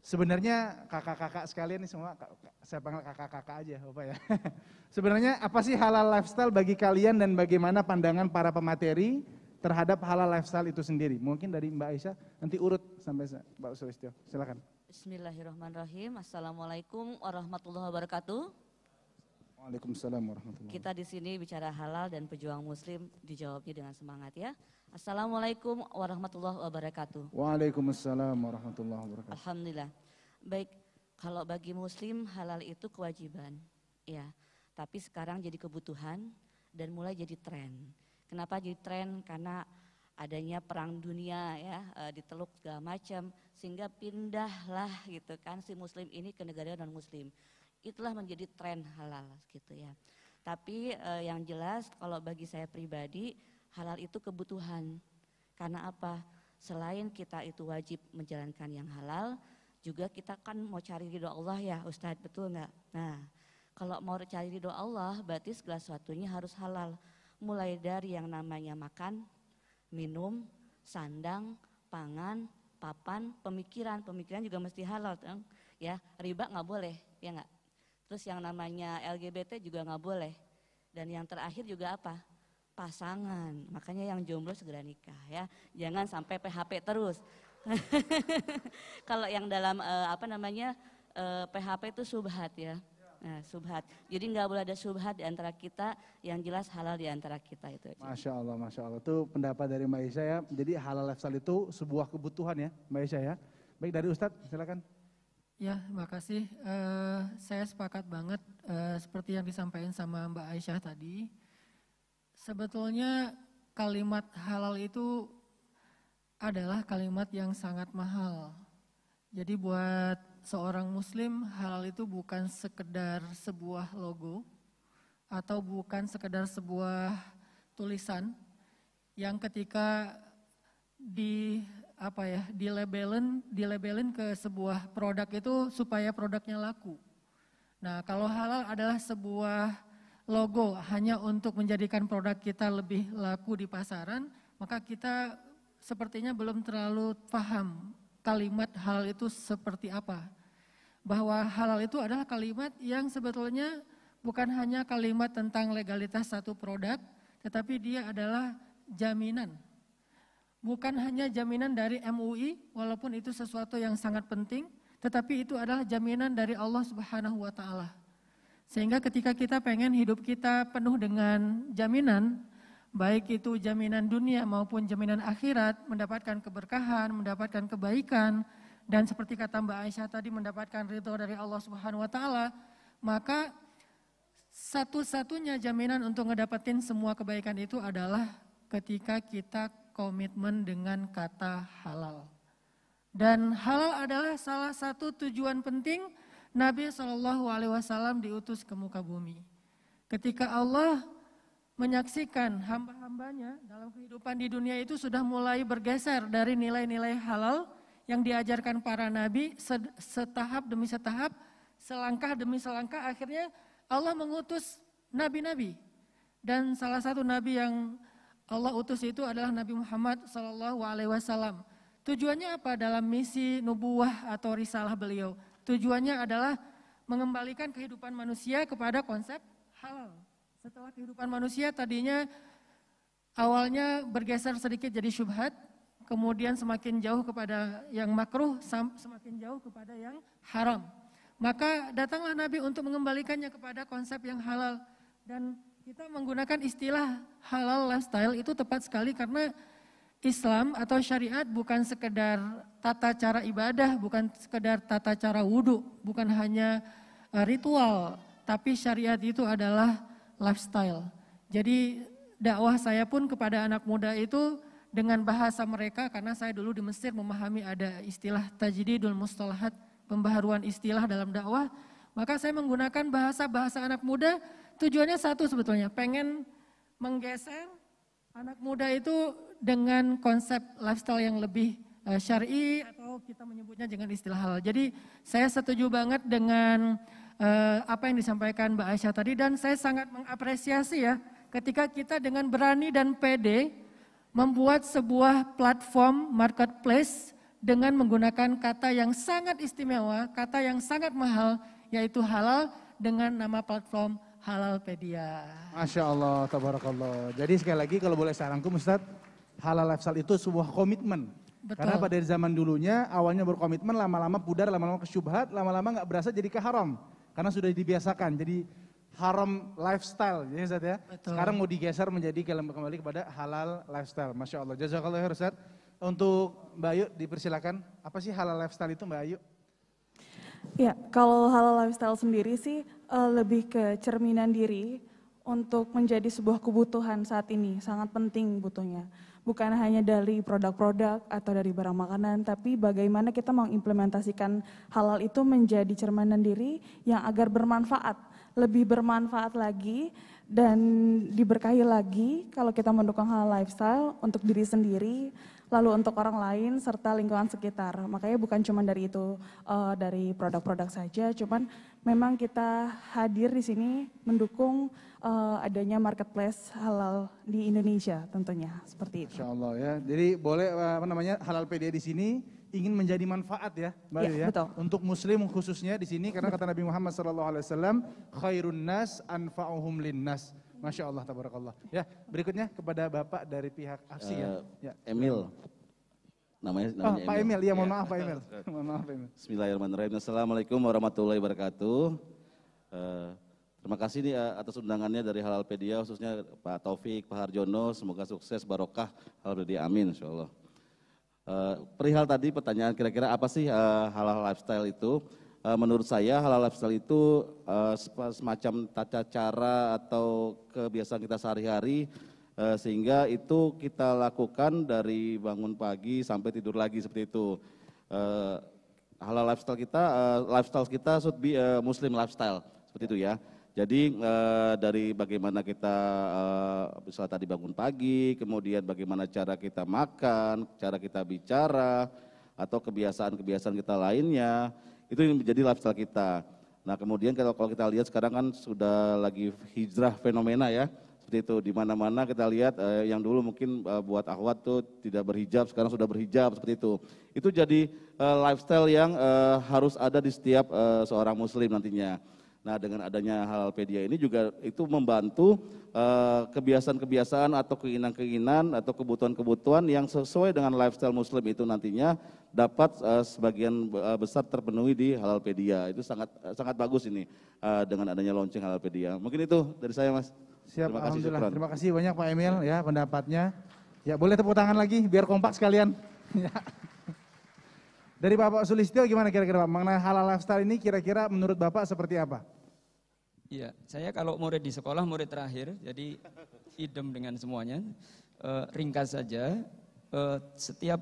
Sebenarnya kakak-kakak sekalian nih semua, saya panggil kakak-kakak aja Bapak ya. Sebenarnya apa sih halal lifestyle bagi kalian dan bagaimana pandangan para pemateri terhadap halal lifestyle itu sendiri? Mungkin dari Mbak Aisyah, nanti urut sampai Mbak Sulistyo, silakan. Bismillahirrahmanirrahim. Assalamualaikum warahmatullahi wabarakatuh. Waalaikumsalam warahmatullahi wabarakatuh. Kita di sini bicara halal dan pejuang muslim, dijawabnya dengan semangat ya. Assalamualaikum warahmatullahi wabarakatuh. Waalaikumsalam warahmatullahi wabarakatuh. Alhamdulillah. Baik, kalau bagi muslim halal itu kewajiban, ya. Tapi sekarang jadi kebutuhan dan mulai jadi tren. Kenapa jadi tren? Karena adanya perang dunia ya, di Teluk segala macam, sehingga pindahlah gitu kan si muslim ini ke negara non muslim. Itulah menjadi tren halal gitu ya. Tapi yang jelas kalau bagi saya pribadi halal itu kebutuhan. Karena apa? Selain kita itu wajib menjalankan yang halal, juga kita kan mau cari ridho Allah ya Ustadz, betul nggak? Nah, kalau mau cari ridho Allah berarti segala sesuatunya harus halal. Mulai dari yang namanya makan, minum, sandang, pangan, papan, pemikiran juga mesti halal, ya. Riba nggak boleh, ya nggak. Terus yang namanya LGBT juga nggak boleh. Dan yang terakhir juga apa? Pasangan. Makanya yang jomblo segera nikah, ya. Jangan sampai PHP terus. Kalau yang dalam PHP itu subhat ya. Nah, subhat. Jadi nggak boleh ada subhat di antara kita, yang jelas halal di antara kita itu. Masya Allah, Masya Allah. Itu pendapat dari Mbak Aisyah ya. Jadi halal lifestyle itu sebuah kebutuhan ya Mbak Aisyah ya. Baik, dari Ustadz silakan. Ya, makasih. Saya sepakat banget seperti yang disampaikan sama Mbak Aisyah tadi. Sebetulnya kalimat halal itu adalah kalimat yang sangat mahal. Jadi buat seorang muslim halal itu bukan sekedar sebuah logo atau bukan sekedar sebuah tulisan yang ketika dilabelin ke sebuah produk itu supaya produknya laku. Nah, kalau halal adalah sebuah logo hanya untuk menjadikan produk kita lebih laku di pasaran, maka kita sepertinya belum terlalu paham kalimat halal itu seperti apa. Bahwa halal itu adalah kalimat yang sebetulnya bukan hanya kalimat tentang legalitas satu produk, tetapi dia adalah jaminan. Bukan hanya jaminan dari MUI, walaupun itu sesuatu yang sangat penting, tetapi itu adalah jaminan dari Allah Subhanahu wa Ta'ala. Sehingga ketika kita pengen hidup kita penuh dengan jaminan, baik itu jaminan dunia maupun jaminan akhirat, mendapatkan keberkahan, mendapatkan kebaikan, dan seperti kata Mbak Aisyah tadi mendapatkan ridho dari Allah Subhanahu wa Ta'ala, maka satu-satunya jaminan untuk ngedapetin semua kebaikan itu adalah ketika kita komitmen dengan kata halal. Dan halal adalah salah satu tujuan penting Nabi SAW diutus ke muka bumi. Ketika Allah menyaksikan hamba-hambanya dalam kehidupan di dunia itu sudah mulai bergeser dari nilai-nilai halal yang diajarkan para nabi setahap demi setahap, selangkah demi selangkah, akhirnya Allah mengutus nabi-nabi. Dan salah satu nabi yang Allah utus itu adalah Nabi Muhammad SAW. Tujuannya apa dalam misi nubuwah atau risalah beliau? Tujuannya adalah mengembalikan kehidupan manusia kepada konsep halal. Setelah kehidupan manusia tadinya awalnya bergeser sedikit jadi syubhat, kemudian semakin jauh kepada yang makruh, semakin jauh kepada yang haram. Maka datanglah Nabi untuk mengembalikannya kepada konsep yang halal. Dan kita menggunakan istilah halal lifestyle itu tepat sekali karena Islam atau syariat bukan sekedar tata cara ibadah, bukan sekedar tata cara wudhu, bukan hanya ritual, tapi syariat itu adalah lifestyle. Jadi dakwah saya pun kepada anak muda itu dengan bahasa mereka, karena saya dulu di Mesir memahami ada istilah tajdidul mustalahat, pembaharuan istilah dalam dakwah, maka saya menggunakan bahasa-bahasa anak muda. Tujuannya satu sebetulnya, pengen menggeser anak muda itu dengan konsep lifestyle yang lebih syar'i atau kita menyebutnya dengan istilah halal. Jadi saya setuju banget dengan apa yang disampaikan Mbak Aisyah tadi, dan saya sangat mengapresiasi ya ketika kita dengan berani dan pede membuat sebuah platform marketplace dengan menggunakan kata yang sangat istimewa, kata yang sangat mahal, yaitu halal dengan nama platform Halalpedia. Masya Allah, tabarakallah. Jadi sekali lagi kalau boleh saya rangkum Ustadz, halal lifestyle itu sebuah komitmen. Betul. Karena pada zaman dulunya awalnya berkomitmen, lama-lama pudar, lama-lama ke syubhat, lama-lama nggak berasa jadi ke haram. Karena sudah dibiasakan, jadi haram lifestyle, ya Ustadz ya. Betul. Sekarang mau digeser menjadi kembali kepada halal lifestyle. Masya Allah, jazakallah khair Ustadz. Untuk Mbak Ayu dipersilakan, apa sih halal lifestyle itu Mbak Ayu? Ya, kalau halal lifestyle sendiri sih lebih ke cerminan diri untuk menjadi sebuah kebutuhan saat ini, sangat penting butuhnya. Bukan hanya dari produk-produk atau dari barang makanan, tapi bagaimana kita mengimplementasikan halal itu menjadi cerminan diri yang agar bermanfaat, lebih bermanfaat lagi dan diberkahi lagi kalau kita mendukung halal lifestyle untuk diri sendiri, lalu untuk orang lain serta lingkungan sekitar. Makanya bukan cuma dari itu, dari produk-produk saja, cuman memang kita hadir di sini mendukung adanya marketplace halal di Indonesia tentunya, seperti itu. Masya Allah ya, jadi boleh Halalpedia di sini ingin menjadi manfaat ya Mbak Ayu ya. Betul. Untuk muslim khususnya di sini karena kata Nabi Muhammad SAW, khairun nas anfa'uhum linnas. Masya Allah, tabarakallah. Ya, berikutnya kepada Bapak dari pihak AFSI ya. Emil. Namanya Pak Emil, ya mohon Ya. maaf Pak Emil. Mohon maaf Pak Emil. Bismillahirrahmanirrahim. Assalamualaikum warahmatullahi wabarakatuh. Terima kasih nih atas undangannya dari Halalpedia, khususnya Pak Taufik, Pak Harjono. Semoga sukses, barokah Halalpedia, amin insyaallah. Perihal tadi pertanyaan kira-kira apa sih halal lifestyle itu? Menurut saya halal lifestyle itu semacam tata cara atau kebiasaan kita sehari-hari sehingga itu kita lakukan dari bangun pagi sampai tidur lagi seperti itu. Halal lifestyle kita should be Muslim lifestyle seperti itu ya. Jadi dari bagaimana kita misalnya tadi bangun pagi, kemudian bagaimana cara kita makan, cara kita bicara, atau kebiasaan-kebiasaan kita lainnya, itu yang menjadi lifestyle kita. Nah kemudian kalau kita lihat sekarang kan sudah lagi hijrah fenomena ya, seperti itu. Di mana-mana kita lihat yang dulu mungkin buat akhwat tuh tidak berhijab, sekarang sudah berhijab seperti itu. Itu jadi lifestyle yang harus ada di setiap seorang muslim nantinya. Nah dengan adanya Halalpedia ini juga itu membantu kebiasaan-kebiasaan atau keinginan-keinginan atau kebutuhan-kebutuhan yang sesuai dengan lifestyle muslim itu nantinya dapat sebagian besar terpenuhi di Halalpedia. Itu sangat bagus ini dengan adanya launching Halalpedia. Mungkin itu dari saya Mas. Siap, Terima kasih, alhamdulillah. syukran. Terima kasih banyak Pak Emil ya pendapatnya. Ya boleh tepuk tangan lagi biar kompak sekalian. Ya. Dari Bapak Sulistyo gimana kira-kira Pak? Mengenai halal lifestyle ini kira-kira menurut Bapak seperti apa? Iya, saya kalau murid di sekolah, murid terakhir, jadi idem dengan semuanya. Ringkas saja, setiap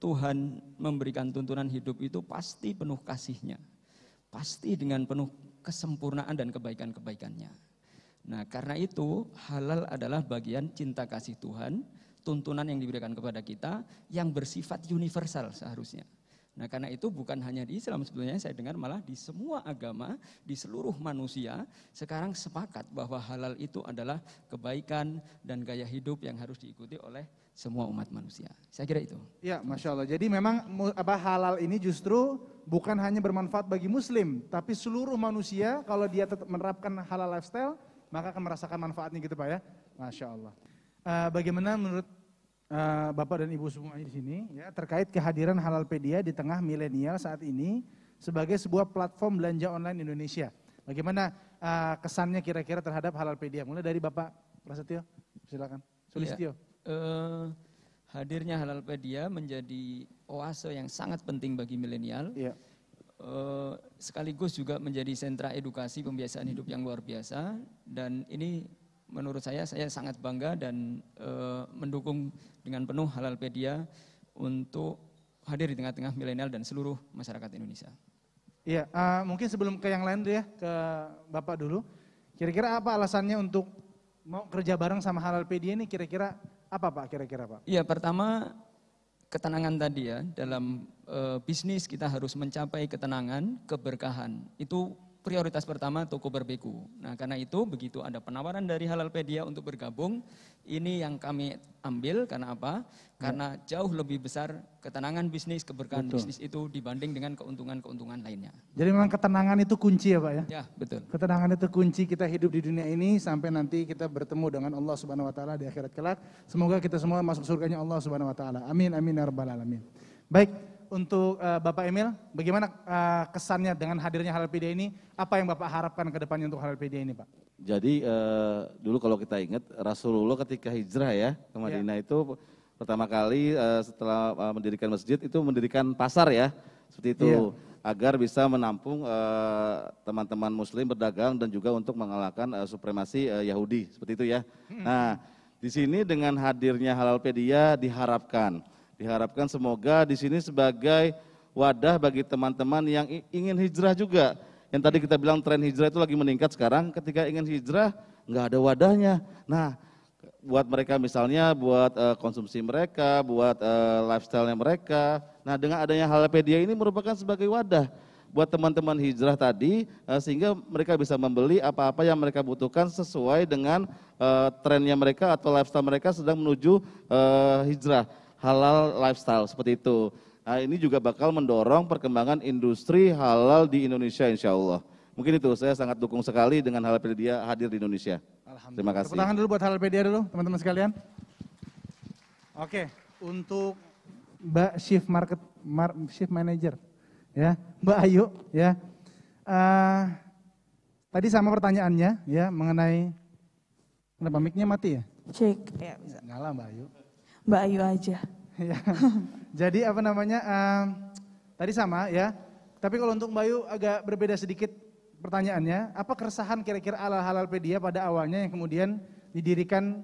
Tuhan memberikan tuntunan hidup itu pasti penuh kasih-Nya. Pasti dengan penuh kesempurnaan dan kebaikan-kebaikannya. Nah karena itu halal adalah bagian cinta kasih Tuhan, tuntunan yang diberikan kepada kita yang bersifat universal seharusnya. Nah karena itu bukan hanya di Islam, sebetulnya saya dengar malah di semua agama, di seluruh manusia sekarang sepakat bahwa halal itu adalah kebaikan dan gaya hidup yang harus diikuti oleh semua umat manusia. Saya kira itu. Ya Masya Allah, jadi memang halal ini justru bukan hanya bermanfaat bagi muslim, tapi seluruh manusia kalau dia tetap menerapkan halal lifestyle, maka akan merasakan manfaatnya gitu Pak ya. Masya Allah. Bagaimana menurut Bapak dan Ibu semuanya di sini ya terkait kehadiran Halalpedia di tengah milenial saat ini sebagai sebuah platform belanja online Indonesia. Bagaimana kesannya kira-kira terhadap Halalpedia? Mulai dari Bapak Prasetyo, silakan. Sulistyo. Ya, hadirnya Halalpedia menjadi oase yang sangat penting bagi milenial. Ya. Sekaligus juga menjadi sentra edukasi pembiasaan hidup yang luar biasa dan ini menurut saya sangat bangga dan mendukung dengan penuh Halalpedia untuk hadir di tengah-tengah milenial dan seluruh masyarakat Indonesia. Iya, mungkin sebelum ke yang lain ya, ke Bapak dulu. Kira-kira apa alasannya untuk mau kerja bareng sama Halalpedia ini kira-kira apa Pak kira-kira Pak? Iya, pertama ketenangan tadi ya, dalam bisnis kita harus mencapai ketenangan, keberkahan. Itu prioritas pertama toko berbeku. Nah karena itu begitu ada penawaran dari Halalpedia untuk bergabung, ini yang kami ambil karena apa? Karena jauh lebih besar ketenangan bisnis, keberkahan bisnis itu dibanding dengan keuntungan-keuntungan lainnya. Jadi memang ketenangan itu kunci ya Pak ya? Ya betul. Ketenangan itu kunci kita hidup di dunia ini sampai nanti kita bertemu dengan Allah Subhanahu Wa Taala di akhirat kelak. Semoga kita semua masuk surganya Allah Subhanahu Wa Taala. Amin amin ya rabbal alamin. Baik, untuk Bapak Emil, bagaimana kesannya dengan hadirnya Halalpedia ini? Apa yang Bapak harapkan ke depannya untuk Halalpedia ini Pak? Jadi dulu kalau kita ingat Rasulullah ketika hijrah ya ke Madinah itu pertama kali setelah mendirikan masjid itu mendirikan pasar ya seperti itu agar bisa menampung teman-teman Muslim berdagang dan juga untuk mengalahkan supremasi Yahudi seperti itu ya. Nah di sini dengan hadirnya Halalpedia diharapkan semoga di sini sebagai wadah bagi teman-teman yang ingin hijrah juga. Yang tadi kita bilang tren hijrah itu lagi meningkat sekarang, ketika ingin hijrah nggak ada wadahnya. Nah, buat mereka misalnya buat konsumsi mereka, buat lifestyle-nya mereka. Nah, dengan adanya Halalpedia ini merupakan sebagai wadah buat teman-teman hijrah tadi sehingga mereka bisa membeli apa-apa yang mereka butuhkan sesuai dengan trennya mereka atau lifestyle mereka sedang menuju hijrah. Halal lifestyle seperti itu. Nah, ini juga bakal mendorong perkembangan industri halal di Indonesia insya Allah. Mungkin itu, saya sangat dukung sekali dengan Halalpedia hadir di Indonesia. Terima kasih. Tepuk tangan dulu buat Halalpedia dulu teman-teman sekalian. Oke, untuk Mbak Shift Manager, ya Mbak Ayu, ya. Tadi sama pertanyaannya, ya mengenai, kenapa mic-nya mati ya? Cek, ya bisa. Nyala Mbak Ayu. Mbak Ayu aja. Ya. Jadi apa namanya, tadi sama ya, tapi kalau untuk Mbak Ayu agak berbeda sedikit pertanyaannya, apa keresahan kira-kira ala Halalpedia pada awalnya yang kemudian didirikan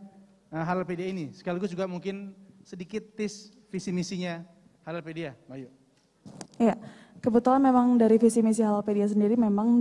Halalpedia ini? Sekaligus juga mungkin sedikit visi misinya Halalpedia, Mbak Ayu. Ya, kebetulan memang dari visi misi Halalpedia sendiri memang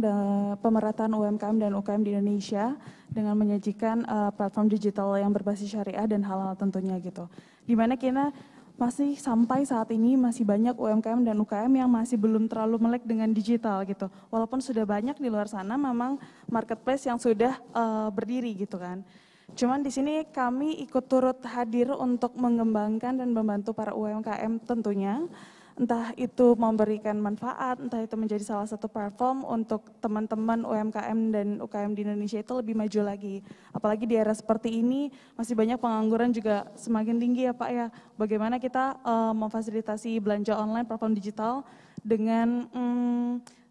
pemerataan UMKM dan UKM di Indonesia dengan menyajikan platform digital yang berbasis syariah dan halal tentunya gitu. Dimana kita masih sampai saat ini masih banyak UMKM dan UKM yang masih belum terlalu melek dengan digital gitu. Walaupun sudah banyak di luar sana memang marketplace yang sudah berdiri gitu kan. Cuman di sini kami ikut turut hadir untuk mengembangkan dan membantu para UMKM tentunya. Entah itu memberikan manfaat, entah itu menjadi salah satu platform untuk teman-teman UMKM dan UKM di Indonesia itu lebih maju lagi. Apalagi di era seperti ini masih banyak pengangguran juga semakin tinggi ya Pak ya. Bagaimana kita memfasilitasi belanja online platform digital dengan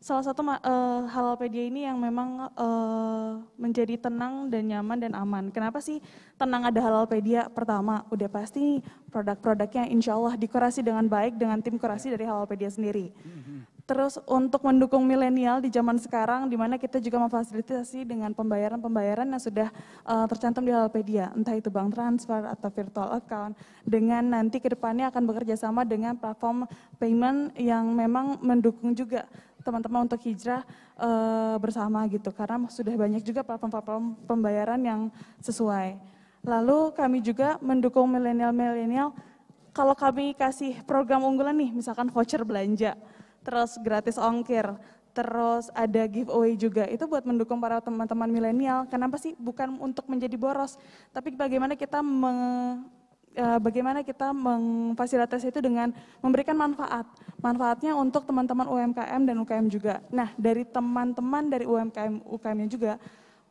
salah satu Halalpedia ini yang memang menjadi tenang dan nyaman dan aman. Kenapa sih tenang ada Halalpedia? Pertama, udah pasti produk-produknya insya Allah dikurasi dengan baik dengan tim kurasi dari Halalpedia sendiri. Terus untuk mendukung milenial di zaman sekarang, di mana kita juga memfasilitasi dengan pembayaran-pembayaran yang sudah tercantum di Halalpedia, entah itu bank transfer atau virtual account, dengan nanti ke depannya akan bekerja sama dengan platform payment yang memang mendukung juga teman-teman untuk hijrah bersama gitu, karena sudah banyak juga platform-platform pembayaran yang sesuai. Lalu kami juga mendukung milenial-milenial, kalau kami kasih program unggulan nih, misalkan voucher belanja, terus gratis ongkir, terus ada giveaway juga, itu buat mendukung para teman-teman milenial. Kenapa sih? Bukan untuk menjadi boros, tapi bagaimana kita memfasilitasi itu dengan memberikan manfaat. Manfaatnya untuk teman-teman UMKM dan UKM juga. Nah, dari teman-teman dari UMKM, UKM-nya juga,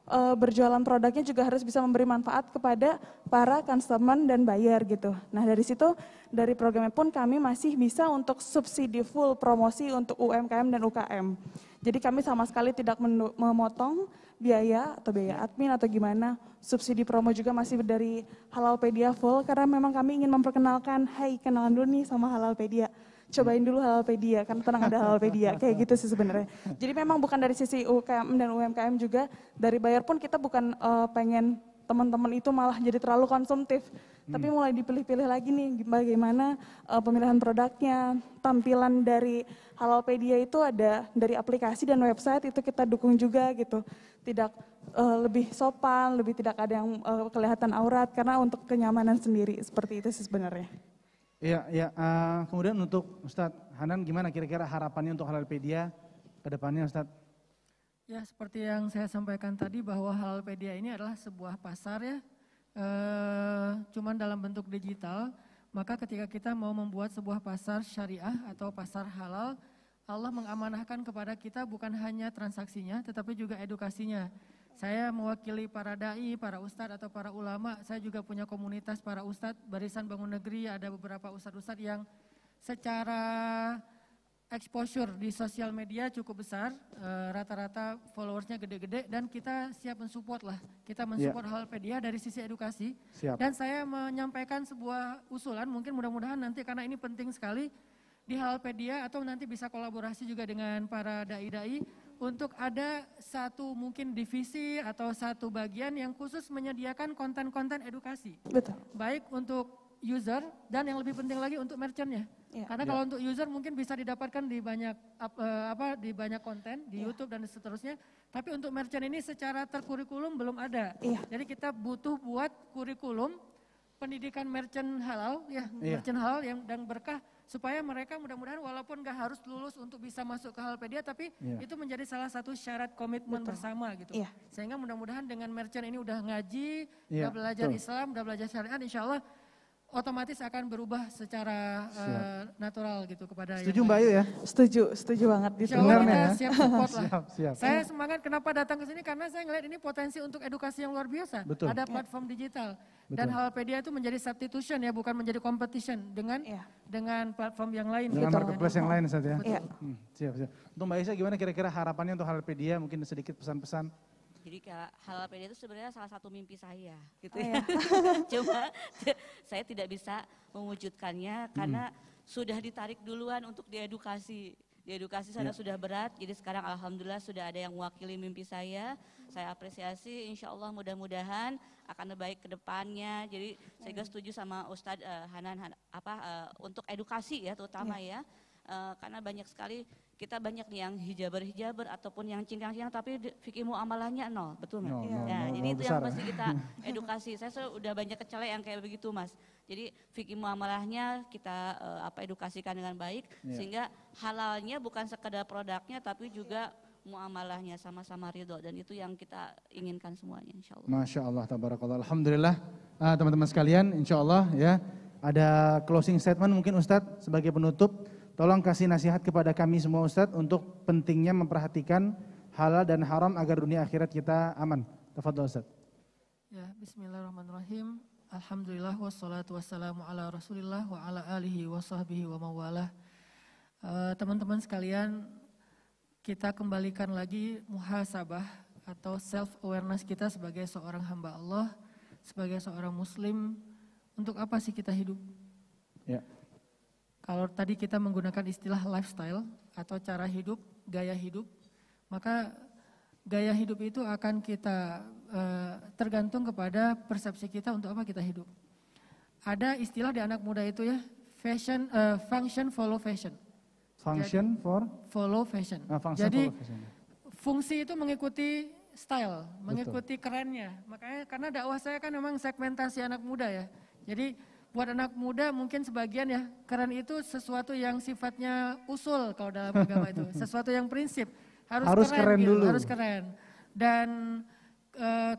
berjualan produknya juga harus bisa memberi manfaat kepada para konsumen dan buyer gitu. Nah dari situ, dari programnya pun kami masih bisa untuk subsidi full promosi untuk UMKM dan UKM. Jadi kami sama sekali tidak memotong biaya atau biaya admin atau gimana. Subsidi promo juga masih dari Halalpedia full karena memang kami ingin memperkenalkan, hai kenalan dulu nih sama Halalpedia. Cobain dulu Halalpedia, kan tenang ada Halalpedia, kayak gitu sih sebenarnya. Jadi memang bukan dari sisi UKM dan UMKM juga, dari buyer pun kita bukan pengen teman-teman itu malah jadi terlalu konsumtif. Tapi mulai dipilih-pilih lagi nih bagaimana pemilihan produknya, tampilan dari Halalpedia itu ada dari aplikasi dan website itu kita dukung juga gitu. Tidak lebih sopan, lebih tidak ada yang kelihatan aurat karena untuk kenyamanan sendiri, seperti itu sih sebenarnya. Iya, ya. Kemudian untuk Ustadz Hanan gimana kira-kira harapannya untuk Halalpedia ke depannya Ustadz? Ya, seperti yang saya sampaikan tadi bahwa Halalpedia ini adalah sebuah pasar ya, cuman dalam bentuk digital. Maka ketika kita mau membuat sebuah pasar syariah atau pasar halal, Allah mengamanahkan kepada kita bukan hanya transaksinya, tetapi juga edukasinya. Saya mewakili para dai, para ustadz atau para ulama, saya juga punya komunitas para ustadz, Barisan Bangun Negeri, ada beberapa ustadz-ustadz yang secara exposure di sosial media cukup besar, rata-rata followersnya gede-gede, dan kita siap mensupport lah. Kita mensupport Halalpedia dari sisi edukasi. Siap. Dan saya menyampaikan sebuah usulan, mungkin mudah-mudahan nanti karena ini penting sekali di Halalpedia atau nanti bisa kolaborasi juga dengan para dai-dai untuk ada satu mungkin divisi atau satu bagian yang khusus menyediakan konten-konten edukasi. Betul. Baik untuk user dan yang lebih penting lagi untuk merchantnya. Ya. Karena kalau untuk user mungkin bisa didapatkan di banyak di banyak konten di YouTube dan seterusnya. Tapi untuk merchant ini secara terkurikulum belum ada. Iya. Jadi kita butuh buat kurikulum pendidikan merchant halal ya, merchant halal yang dan berkah supaya mereka mudah-mudahan walaupun nggak harus lulus untuk bisa masuk ke Halalpedia, tapi itu menjadi salah satu syarat komitmen bersama gitu. Iya. Sehingga mudah-mudahan dengan merchant ini udah ngaji, Iya, udah belajar betul. Islam, udah belajar syariat, insya Allah otomatis akan berubah secara natural gitu kepada Setuju yang Mbak lain. Ayu ya? Setuju banget. Insya Allah Dengarnya kita ya. siap support lah. Siap. Saya semangat kenapa datang ke sini karena saya ngelihat ini potensi untuk edukasi yang luar biasa. Betul. Ada platform digital Betul. dan Halalpedia itu menjadi substitution ya, bukan menjadi competition dengan Iya. dengan platform yang lain. Dengan gitu. marketplace yang lain Ustaz ya? Iya. Siap. Untuk Mbak Aisyah gimana kira-kira harapannya untuk Halalpedia, mungkin sedikit pesan-pesan? Jadi Halalpedia itu sebenarnya salah satu mimpi saya gitu Oh, ya. Cuma saya tidak bisa mewujudkannya karena sudah ditarik duluan untuk diedukasi. Diedukasi sana sudah berat, jadi sekarang alhamdulillah sudah ada yang mewakili mimpi saya. Saya apresiasi, insya Allah mudah-mudahan akan lebih baik ke depannya. Jadi saya juga setuju sama Ustadz Hanan untuk edukasi ya terutama ya. Karena banyak sekali kita banyak nih yang hijaber ataupun yang cingkrang-cingkrang tapi fikih muamalahnya nol, betul nggak? Nah, jadi itu yang pasti kita edukasi. Saya udah banyak kecelek yang kayak begitu Mas. Jadi fikih muamalahnya kita edukasikan dengan baik sehingga halalnya bukan sekedar produknya tapi juga muamalahnya sama-sama ridho, dan itu yang kita inginkan semuanya insya Allah. Masya Allah, tabarakallah. Alhamdulillah teman-teman sekalian, insya Allah ya ada closing statement mungkin Ustadz sebagai penutup. Tolong kasih nasihat kepada kami semua Ustadz untuk pentingnya memperhatikan halal dan haram agar dunia akhirat kita aman. Tafadhol Ustadz. Ya, bismillahirrahmanirrahim. Alhamdulillah wassalatu wassalamu ala Rasulillah wa ala alihi wa sahbihi wa mawalah. Teman-teman sekalian, kita kembalikan lagi muhasabah atau self awareness kita sebagai seorang hamba Allah, sebagai seorang muslim. Untuk apa sih kita hidup? Ya. Kalau tadi kita menggunakan istilah lifestyle atau cara hidup, gaya hidup, maka gaya hidup itu akan kita tergantung kepada persepsi kita untuk apa kita hidup. Ada istilah di anak muda itu ya, function follow fashion. Function for? Follow fashion. Function Jadi follow fashion. fungsi itu mengikuti style, mengikuti kerennya. Makanya karena dakwah saya kan memang segmentasi anak muda ya. Jadi buat anak muda mungkin sebagian ya, keren itu sesuatu yang sifatnya usul kalau dalam agama itu, sesuatu yang prinsip, harus keren gitu, dulu. harus keren. Dan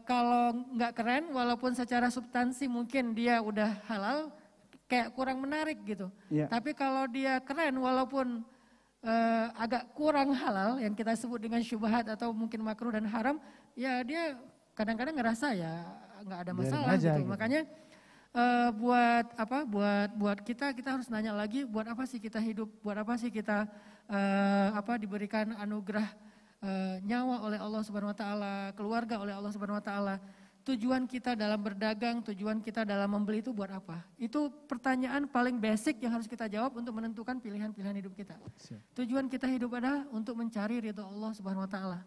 kalau nggak keren, walaupun secara substansi mungkin dia udah halal, kayak kurang menarik gitu. Ya. Tapi kalau dia keren, walaupun agak kurang halal, yang kita sebut dengan syubhat atau mungkin makruh dan haram, ya dia kadang-kadang ngerasa ya nggak ada masalah aja, gitu. gitu. Makanya buat kita harus nanya lagi, buat apa sih kita hidup, buat apa sih kita diberikan anugerah nyawa oleh Allah Subhanahu wa taala, keluarga oleh Allah Subhanahu wa taala. Tujuan kita dalam berdagang, tujuan kita dalam membeli itu buat apa? Itu pertanyaan paling basic yang harus kita jawab untuk menentukan pilihan-pilihan hidup kita. Tujuan kita hidup adalah untuk mencari ridho Allah Subhanahu wa taala.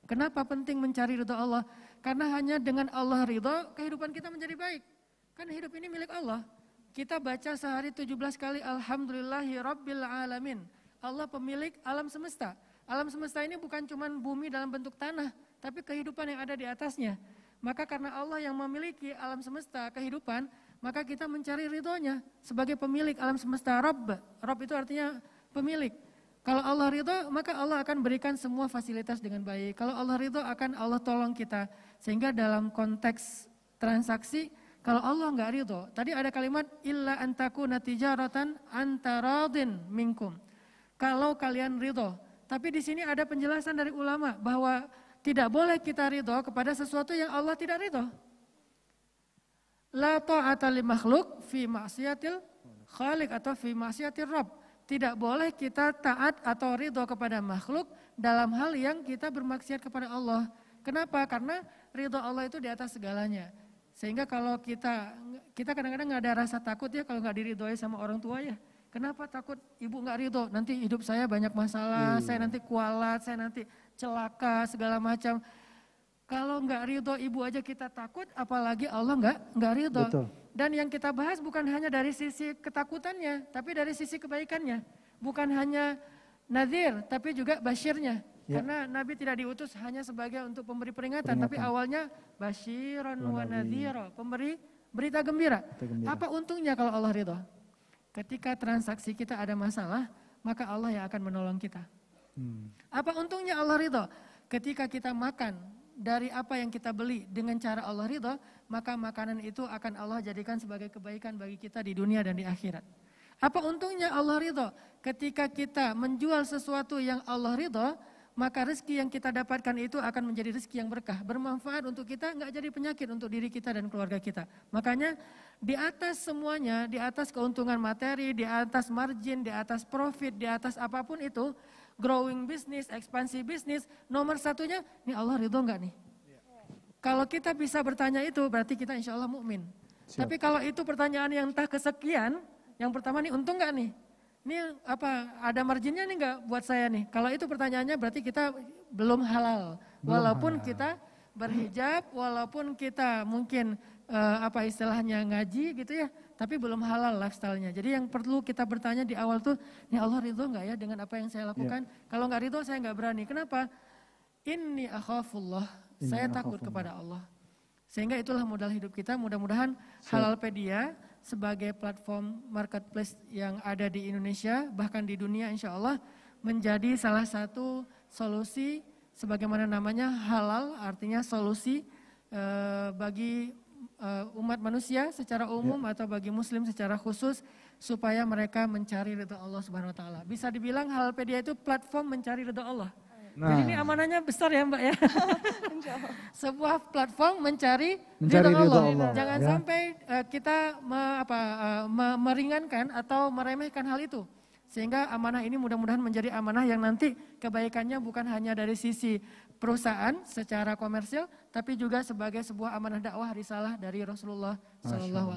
Kenapa penting mencari ridho Allah? Karena hanya dengan Allah ridho kehidupan kita menjadi baik. Kan hidup ini milik Allah. Kita baca sehari 17 kali Alhamdulillahi Rabbil Alamin. Allah pemilik alam semesta. Alam semesta ini bukan cuma bumi dalam bentuk tanah, tapi kehidupan yang ada di atasnya. Maka karena Allah yang memiliki alam semesta, kehidupan, maka kita mencari ridhonya sebagai pemilik alam semesta. Rabb itu artinya pemilik. Kalau Allah ridho, maka Allah akan berikan semua fasilitas dengan baik. Kalau Allah ridho, akan Allah tolong kita. Sehingga dalam konteks transaksi, kalau Allah nggak ridho, tadi ada kalimat illa antakuna tijaratan antaradin minkum. Kalau kalian ridho, tapi di sini ada penjelasan dari ulama bahwa tidak boleh kita ridho kepada sesuatu yang Allah tidak ridho. La ta'ata li makhluk fi maksiatil khaliq atau fi maksiatir rabb. Tidak boleh kita taat atau ridho kepada makhluk dalam hal yang kita bermaksiat kepada Allah. Kenapa? Karena ridho Allah itu di atas segalanya. Sehingga kalau kita kadang-kadang nggak ada rasa takut ya kalau nggak diridhoi sama orang tua ya. Kenapa takut ibu nggak ridho? Nanti hidup saya banyak masalah, saya nanti kualat, saya nanti celaka segala macam. Kalau nggak ridho ibu aja kita takut, apalagi Allah nggak ridho. Betul. Dan yang kita bahas bukan hanya dari sisi ketakutannya, tapi dari sisi kebaikannya. Bukan hanya nadhir, tapi juga basyirnya. Ya. Karena Nabi tidak diutus hanya sebagai untuk pemberi peringatan. Tapi awalnya basyiran wa nadhira, pemberi berita gembira. Apa untungnya kalau Allah ridho? Ketika transaksi kita ada masalah, maka Allah yang akan menolong kita. Apa untungnya Allah ridho? Ketika kita makan dari apa yang kita beli dengan cara Allah ridho, maka makanan itu akan Allah jadikan sebagai kebaikan bagi kita di dunia dan di akhirat. Apa untungnya Allah ridho? Ketika kita menjual sesuatu yang Allah ridho, maka rezeki yang kita dapatkan itu akan menjadi rezeki yang berkah, bermanfaat untuk kita, nggak jadi penyakit untuk diri kita dan keluarga kita. Makanya di atas semuanya, di atas keuntungan materi, di atas margin, di atas profit, di atas apapun itu, growing bisnis, ekspansi bisnis, nomor satunya, ini Allah ridho nggak nih? Kalau kita bisa bertanya itu, berarti kita insya Allah mukmin. Tapi kalau itu pertanyaan yang entah kesekian, yang pertama nih untung nggak nih? Ini apa, ada marginnya nih nggak buat saya nih? Kalau itu pertanyaannya berarti kita belum halal. Walaupun kita berhijab, walaupun kita mungkin apa istilahnya ngaji gitu ya, tapi belum halal lifestyle-nya. Jadi yang perlu kita bertanya di awal tuh, nih Allah ridho nggak ya dengan apa yang saya lakukan? Kalau nggak ridho saya nggak berani. Kenapa? Inni akhafullah, saya takut kepada Allah. Sehingga itulah modal hidup kita. Mudah-mudahan Halalpedia sebagai platform marketplace yang ada di Indonesia, bahkan di dunia insya Allah, menjadi salah satu solusi sebagaimana namanya halal, artinya solusi bagi umat manusia secara umum atau bagi muslim secara khusus supaya mereka mencari ridha Allah Subhanahu wa taala. Bisa dibilang Halalpedia itu platform mencari ridha Allah. Nah. Jadi ini amanahnya besar ya Mbak ya. Sebuah platform mencari ridha Allah. Jangan sampai kita meringankan atau meremehkan hal itu. Sehingga amanah ini mudah-mudahan menjadi amanah yang nanti kebaikannya bukan hanya dari sisi perusahaan secara komersil, tapi juga sebagai sebuah amanah dakwah risalah dari Rasulullah SAW.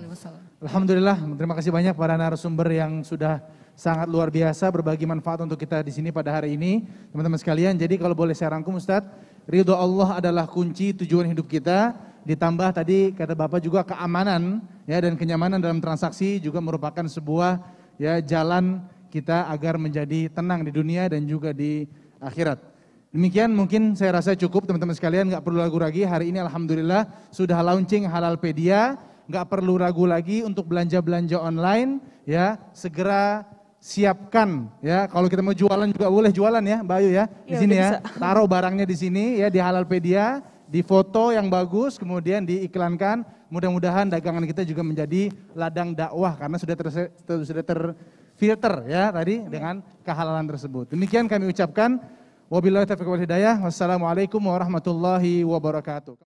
Alhamdulillah, terima kasih banyak para narasumber yang sudah sangat luar biasa berbagi manfaat untuk kita di sini pada hari ini. Teman-teman sekalian, jadi kalau boleh saya rangkum Ustadz, ridho Allah adalah kunci tujuan hidup kita. Ditambah tadi kata Bapak juga keamanan ya dan kenyamanan dalam transaksi juga merupakan sebuah ya jalan kita agar menjadi tenang di dunia dan juga di akhirat. Demikian mungkin saya rasa cukup teman-teman sekalian, nggak perlu ragu lagi. Hari ini alhamdulillah sudah launching Halalpedia, nggak perlu ragu lagi untuk belanja-belanja online ya, segera siapkan ya. Kalau kita mau jualan juga boleh jualan ya, Mbak Ayu ya. Di sini ya. Taruh barangnya di sini ya di Halalpedia, di foto yang bagus kemudian diiklankan. Mudah-mudahan dagangan kita juga menjadi ladang dakwah karena sudah terfilter ya tadi dengan kehalalan tersebut. Demikian kami ucapkan wabillahi taufiq wal hidayah. Wassalamualaikum warahmatullahi wabarakatuh.